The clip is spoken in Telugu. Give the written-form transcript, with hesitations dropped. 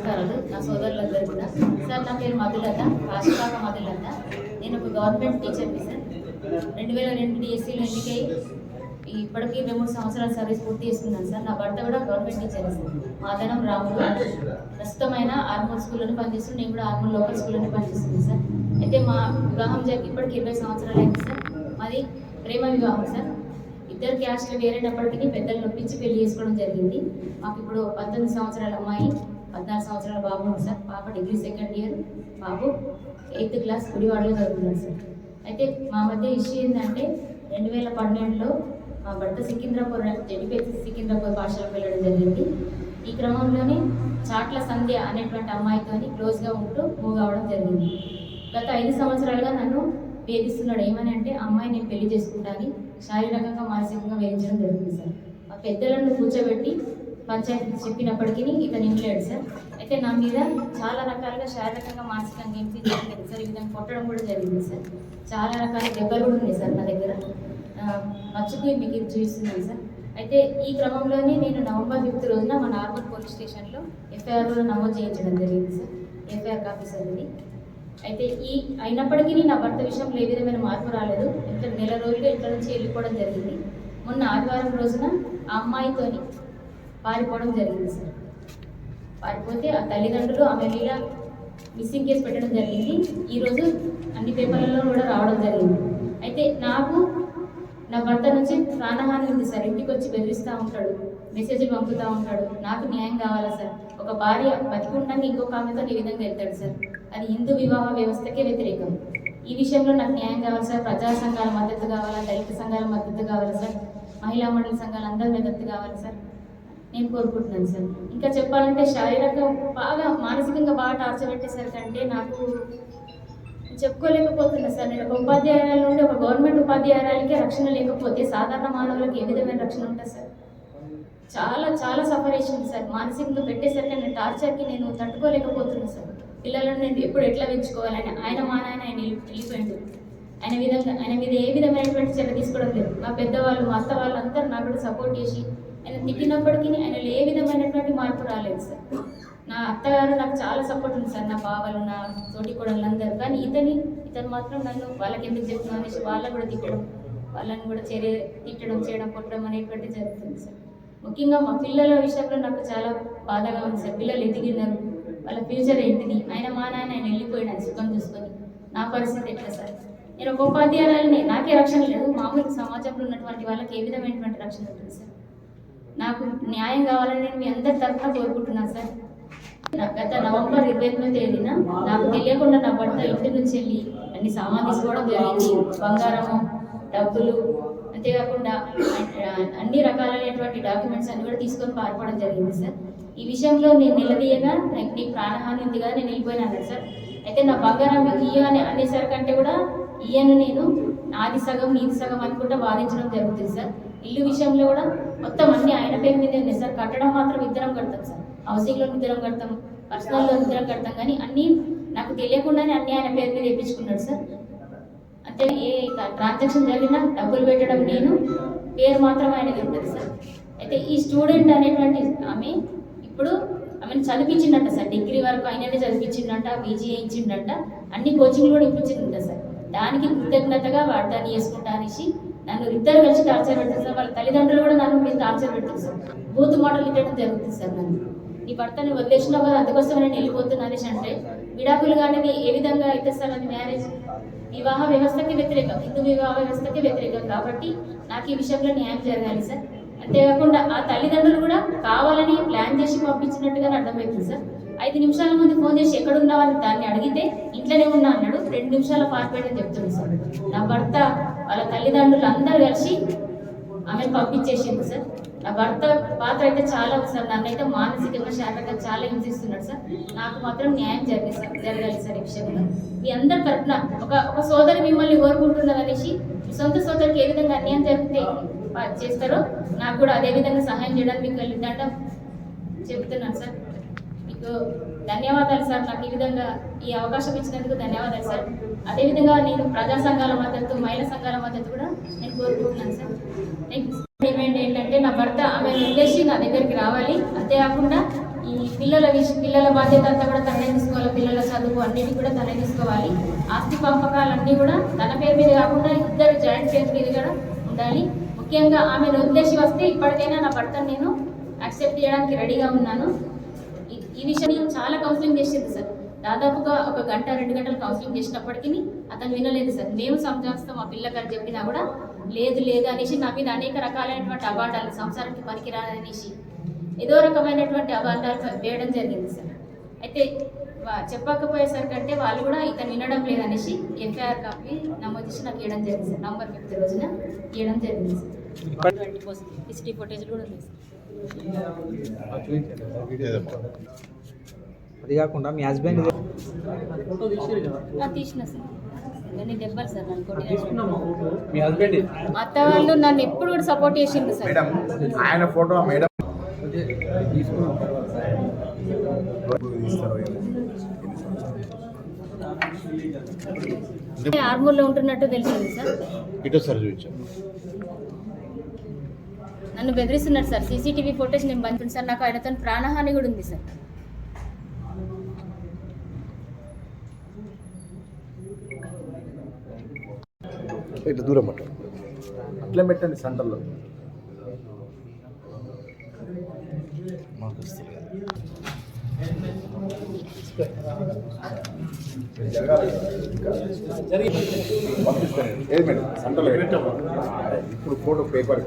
నమస్కారాలు నా సోదరులందరూ కూడా. సార్ నా పేరు మధులత, రాష్ట్రపాక మధులత. నేను ఒక గవర్నమెంట్ టీచర్ని సార్. 2002 డిఎస్సీలో ఎన్నికై ఇప్పటికీ 23 సంవత్సరాల సర్వీస్ పూర్తి చేసుకున్నాను సార్. నా భర్త కూడా government teacher sir. Madanam Ramulu ప్రస్తుతమైన ఆర్మూర్ స్కూల్లోనే పనిచేస్తుంది. నేను కూడా ఆర్మూర్ లోకల్ స్కూల్లోనే పనిచేస్తుంది సార్. అయితే మా వివాహం జరిగి ఇప్పటికి 20 సంవత్సరాలు అయింది సార్. మాది ప్రేమ వివాహం సార్. ఇద్దరు క్యాస్ట్లు వేరేటప్పటికీ పెద్దలు నొప్పించి పెళ్లి చేసుకోవడం జరిగింది. మాకు ఇప్పుడు 19 సంవత్సరాల అమ్మాయి, 14 సంవత్సరాల బాబు ఉంది సార్. పాప డిగ్రీ సెకండ్ ఇయర్, బాబు 8th క్లాస్ గుడివాడలో చదువుతున్నాడు సార్. అయితే మా మధ్య ఇష్యూ ఏంటంటే 2012లో మా భర్త సికింద్రాపూర్ సికింద్రాపూర్ పాఠశాలకు వెళ్ళడం జరిగింది. ఈ క్రమంలోనే చాట్ల సంధ్య అనేటువంటి అమ్మాయితో క్లోజ్గా ఉంటూ మూవ్ అవ్వడం జరిగింది. గత 5 సంవత్సరాలుగా నన్ను వేధిస్తున్నాడు. ఏమని అంటే అమ్మాయి నేను పెళ్లి చేసుకుంటాను, శారీరకంగా మానసికంగా వేధించడం జరుగుతుంది సార్. మా పెద్దలను కూర్చోబెట్టి పంచాయతీ చెప్పినప్పటికీ ఇతను వినలేడు సార్. అయితే నా మీద చాలా రకాలుగా శారీరకంగా మానసికంగా హింస జరిగింది సార్. ఈ విధంగా కొట్టడం కూడా జరిగింది సార్. చాలా రకాల దెబ్బలు కూడా ఉన్నాయి సార్ నా దగ్గర. మచ్చుకు మీకు ఇది చూపిస్తున్నాను సార్. అయితే ఈ క్రమంలోనే నేను నవంబర్ 5th రోజున మా నార్మల్ పోలీస్ స్టేషన్లో ఎఫ్ఐఆర్ కూడా నమోదు చేయించడం జరిగింది సార్. ఎఫ్ఐఆర్ కాపీస్ అనేది. అయితే అయినప్పటికీ నా భర్త విషయంలో ఏ విధమైన మార్పు రాలేదు. ఇంట్లో నెల రోజులుగా ఇంట్లో నుంచి వెళ్ళిపోవడం జరిగింది. మొన్న ఆదివారం రోజున ఆ అమ్మాయితోని పారిపోవడం జరిగింది సార్. పారిపోతే ఆ తల్లిదండ్రులు ఆమె మీద మిస్సింగ్ కేసు పెట్టడం జరిగింది. ఈరోజు అన్ని పేపర్లలో కూడా రావడం జరిగింది. అయితే నాకు నా భర్త నుంచి ప్రాణహాని ఉంది సార్. ఇంటికి వచ్చి బెదిరిస్తూ ఉంటాడు, మెసేజ్లు పంపుతూ ఉంటాడు. నాకు న్యాయం కావాలా సార్. ఒక భార్య బతికుండగా ఇంకొక ఆమెతో ఈ విధంగా వెళ్తాడు సార్. అది హిందూ వివాహ వ్యవస్థకే వ్యతిరేకం. ఈ విషయంలో నాకు న్యాయం కావాలి సార్. ప్రజా సంఘాల మద్దతు కావాలా, దళిత సంఘాల మద్దతు కావాలి సార్. మహిళా మండలి సంఘాలు అందరి మద్దతు కావాలి సార్. నేను కోరుకుంటున్నాను సార్. ఇంకా చెప్పాలంటే శారీరకంగా బాగా మానసికంగా బాగా టార్చర్ పెట్టేసరికంటే నాకు చెప్పుకోలేకపోతున్నా సార్. నేను ఒక ఉపాధ్యాయురాల నుండి ఒక గవర్నమెంట్ ఉపాధ్యాయురాలకే రక్షణ లేకపోతే సాధారణ మానవులకు ఏ విధమైన రక్షణ ఉంటుంది సార్. చాలా చాలా సఫరేషన్ సార్. మానసికంగా పెట్టేసరికి నేను టార్చర్కి నేను తట్టుకోలేకపోతున్నాను సార్. పిల్లలను నేను ఎప్పుడు ఎట్లా పెంచుకోవాలని ఆయన మా నాయన ఆయన వెళ్ళిపోయిండు. ఆయన మీద ఏ విధమైనటువంటి చర్య తీసుకోవడం లేదు. మా పెద్దవాళ్ళు, మా అత్త వాళ్ళు అందరూ నాకు కూడా సపోర్ట్ చేసి ఆయన తిట్టినప్పటికీ ఆయనలో ఏ విధమైనటువంటి మార్పు రాలేదు సార్. నా అత్తగారు నాకు చాలా సపోర్ట్ ఉంది సార్. నా బావలు, నా తోటి కోడళ్ళందరూ. కానీ ఇతను మాత్రం నన్ను వాళ్ళకి ఎందుకు చెప్తున్నాను అనేసి వాళ్ళని కూడా తిట్టడం, వాళ్ళని కూడా తిట్టడం, చేయడం, కొట్టడం అనేటువంటి జరుగుతుంది సార్. ముఖ్యంగా మా పిల్లల విషయంలో నాకు చాలా బాధగా ఉంది సార్. పిల్లలు ఎదిగినారు, వాళ్ళ ఫ్యూచర్ ఏంటిది? మా నాయన ఆయన వెళ్ళిపోయినాను సుఖం చూసుకొని. నా పరిస్థితి ఎట్లా సార్? నేను ఒక ఉపాధ్యాయురాలని, నాకే రక్షణ లేదు. మామూలు సమాజంలో ఉన్నటువంటి వాళ్ళకి ఏ విధమైనటువంటి రక్షణ ఉంటుంది సార్? నాకు న్యాయం కావాలని నేను మీ అందరి తరఫున కోరుకుంటున్నాను సార్. గత నవంబర్ 28వ తేదీన నాకు తెలియకుండా నా భర్త ఇంటి నుంచి వెళ్ళి అన్ని సామాన్ తీసుకోవడం జరిగింది. బంగారము, డబ్బులు, అంతేకాకుండా అన్ని రకాలైనటువంటి డాక్యుమెంట్స్ అన్ని కూడా తీసుకొని పారిపోవడం జరిగింది సార్. ఈ విషయంలో నేను నిలదీయగా నీకు ప్రాణహాని ఉంది కదా, నేను వెళ్ళిపోయినా అన్నాడు సార్. అయితే నా బంగారం ఇయ్యని అనేసరికంటే కూడా ఇయ్యను, నేను నాది సగం నీది సగం అనుకుంటా వాదించడం జరుగుతుంది సార్. ఇల్లు విషయంలో కూడా మొత్తం అన్ని ఆయన పేరు మీద ఉన్నాయి సార్. కట్టడం మాత్రం ఇద్దరం కడతాం సార్. హౌసింగ్లో ఇద్దరం కడతాం, పర్సనల్లో ఇద్దరం కడతాం. కానీ అన్నీ నాకు తెలియకుండానే అన్నీ ఆయన పేరు మీద వేయించుకున్నాడు సార్. అంటే ఏ ట్రాన్సాక్షన్ జరిగినా డబ్బులు పెట్టడం నేను, పేరు మాత్రం ఆయనది ఉంటుంది సార్. అయితే ఈ స్టూడెంట్ అనేటువంటి ఇప్పుడు ఆమెను చదివించిందంట సార్. డిగ్రీ వరకు ఆయననే చదివించిందంట, పీజీ చేయించిందంట, అన్ని కోచింగ్లు కూడా ఇప్పించిందంట సార్. దానికి కృతజ్ఞతగా వాడదాన్ని చేసుకుంటా అనేసి నన్ను ఇద్దరు కలిసి టార్చర్ పెడతారు సార్. వాళ్ళ తల్లిదండ్రులు కూడా నన్ను మీరు టార్చర్ పెడతారు సార్. బూత్ మోడల్ ఇవ్వడం జరుగుతుంది సార్. నన్ను నీ భర్తని వదిలేసినావు కదా, అందుకోసం నేను వెళ్ళిపోతున్నా అనేసి అంటే విడాకులు కానీ ఏ విధంగా అయితే సార్ అది మ్యారేజ్ వివాహ వ్యవస్థకి వ్యతిరేకం, హిందూ వివాహ వ్యవస్థకి వ్యతిరేకం. కాబట్టి నాకు ఈ విషయంలో న్యాయం జరగాలి సార్. అంతేకాకుండా ఆ తల్లిదండ్రులు కూడా కావాలని ప్లాన్ చేసి పంపించినట్టుగా అర్థమవుతుంది సార్. 5 నిమిషాల ముందు ఫోన్ చేసి ఎక్కడున్నావని దాన్ని అడిగితే ఇంట్లోనే ఉన్నా అన్నాడు. 2 నిమిషాల పారిపోయని చెప్తుంది సార్. నా భర్త వాళ్ళ తల్లిదండ్రులు అందరూ కలిసి ఆమెను పంపించేసింది సార్. నా భర్త పాత్ర అయితే చాలా ఉంది సార్. నన్నైతే మానసికంగా, శారీరకంగా చాలా హింసిస్తున్నాడు సార్. నాకు మాత్రం న్యాయం జరగాలి సార్. ఈ విషయంలో మీ అందరి తరఫున ఒక సోదరి మిమ్మల్ని కోరుకుంటున్నారు అనేసి, మీ సొంత సోదరికి ఏ విధంగా అన్యాయం జరిగితే చేస్తారో నాకు కూడా అదే విధంగా సహాయం చేయడానికి మీకు వెళ్ళిందంట చెప్తున్నాను సార్. మీకు ధన్యవాదాలు సార్. నాకు ఈ విధంగా ఈ అవకాశం ఇచ్చినందుకు ధన్యవాదాలు సార్. అదేవిధంగా నేను ప్రజా సంఘాల మద్దతు, మహిళా సంఘాల మద్దతు కూడా నేను కోరుకుంటున్నాను సార్. డిమాండ్ ఏంటంటే నా భర్త ఆమె వదిలేసి నా దగ్గరికి రావాలి. అంతేకాకుండా ఈ పిల్లల బాధ్యత అంతా కూడా తనే తీసుకోవాలి. పిల్లల చదువు అన్నిటి కూడా తనే తీసుకోవాలి. ఆస్తి పంపకాలన్నీ కూడా తన పేరు మీద కాకుండా ఇద్దరు జాయింట్ పేరు మీద కూడా ఉండాలి. ముఖ్యంగా ఆమెను వదిలేసి వస్తే ఇప్పటికైనా నా భర్తను నేను యాక్సెప్ట్ చేయడానికి రెడీగా ఉన్నాను. ఈ విషయం చాలా కౌన్సిలింగ్ చేసింది సార్. దాదాపుగా 1 గంట 2 గంటలు కౌన్సిలింగ్ చేసినప్పటికీ అతను వినలేదు సార్. మేము సంజాస్తాం మా పిల్లగారు చెప్పినా కూడా లేదు అనేసి నా మీద అనేక రకాలైనటువంటి అబాండాలు, సంసారానికి పనికిరాదనేసి ఏదో రకమైనటువంటి అబాండాలు వేయడం జరిగింది సార్. అయితే చెప్పకపోయేసరికి అంటే వాళ్ళు కూడా ఇతను వినడం లేదనేసి ఎఫ్ఐఆర్ కాపీ నమోదు చేసి నాకు ఇవ్వడం జరిగింది సార్. నవంబర్ 5 రోజున ఇవ్వడం జరిగింది సార్. హిస్టరీ ఫోటేజ్లు కూడా ఉంది సార్. అది కాకుండా మీ హస్బెండ్ తీసిన సార్. నేను దెబ్బలు సార్ మీ హస్బెండ్ మా అత్త వాళ్ళు నన్ను ఎప్పుడు కూడా సపోర్ట్ చేసింది సార్. ఆయన ఫోటో మేడం ఆర్మూర్లో ఉంటున్నట్టు తెలిసింది సార్. ఇటో సార్ చూపించాం. నన్ను బెదిరిస్తున్నారు సార్. సీసీటీవీ ఫోటోస్ నేను బంధించాను సార్. నాకు ఆయనతో ప్రాణహాని కూడా ఉంది సార్. ఇట్లా దూరం అట్లా పెట్టండి సెంటర్లో. పంపిస్తాను. ఏది మేడం సెంటర్లో ఇప్పుడు ఫోటో పేపర్